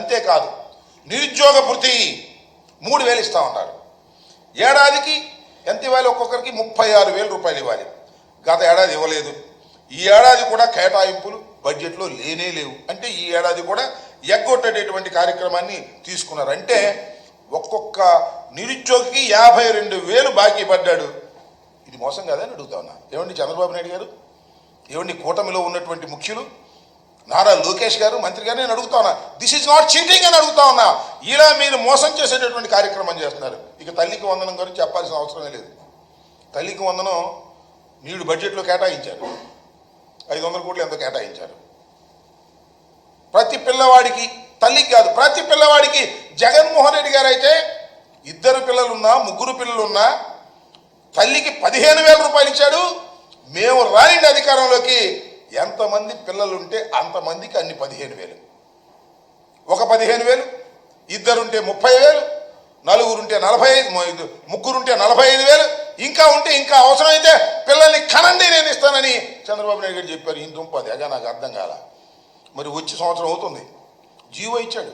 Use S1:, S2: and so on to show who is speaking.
S1: అంతేకాదు నిరుద్యోగ భృతి 3,000 ఇస్తా ఉన్నారు. ఏడాదికి ఎంత ఇవ్వాలి? ఒక్కొక్కరికి 36,000 రూపాయలు ఇవ్వాలి. గత ఏడాది ఇవ్వలేదు. ఈ ఏడాది కూడా కేటాయింపులు బడ్జెట్లో లేనే లేవు. అంటే ఈ ఏడాది కూడా ఎగ్గొట్టేటటువంటి కార్యక్రమాన్ని తీసుకున్నారు. అంటే ఒక్కొక్క నిరుద్యోగికి 52,000 బాకీ పడ్డాడు. ఇది మోసం కాదని అడుగుతా ఉన్నా. ఏమండి చంద్రబాబు నాయుడు గారు, ఏమండి కూటమిలో ఉన్నటువంటి ముఖ్యులు నారా లోకేష్ గారు, మంత్రి గారు, నేను అడుగుతా ఉన్నా, దిస్ ఈజ్ నాట్ చీటింగ్ అని అడుగుతా ఉన్నా. ఇలా మీరు మోసం చేసేటటువంటి కార్యక్రమం చేస్తున్నారు. ఇక తల్లికి వందనం గురించి చెప్పాల్సిన అవసరమే లేదు. తల్లికి వందనం నీడు బడ్జెట్లో కేటాయించారు. 500 కోట్లు ఎంతో కేటాయించారు. ప్రతి పిల్లవాడికి, తల్లికి కాదు ప్రతి పిల్లవాడికి. జగన్మోహన్ రెడ్డి గారు అయితే 2 పిల్లలున్నా 3 పిల్లలున్నా తల్లికి 15,000 రూపాయలు ఇచ్చాడు. మేము రానిండి అధికారంలోకి, ఎంతమంది పిల్లలుంటే అంతమందికి అన్ని 15,000. ఒక 15,000, 2 ఉంటే 30,000, 4 ఉంటే 45, 3 ఉంటే 45,000, ఇంకా ఉంటే ఇంకా అవసరమైతే పిల్లల్ని కనండి నేను ఇస్తానని చంద్రబాబు నాయుడు గారు చెప్పారు. ఈ దుంపది అగా నాకు అర్థం కాల. మరి వచ్చి సంవత్సరం అవుతుంది, జీవో ఇచ్చాడు.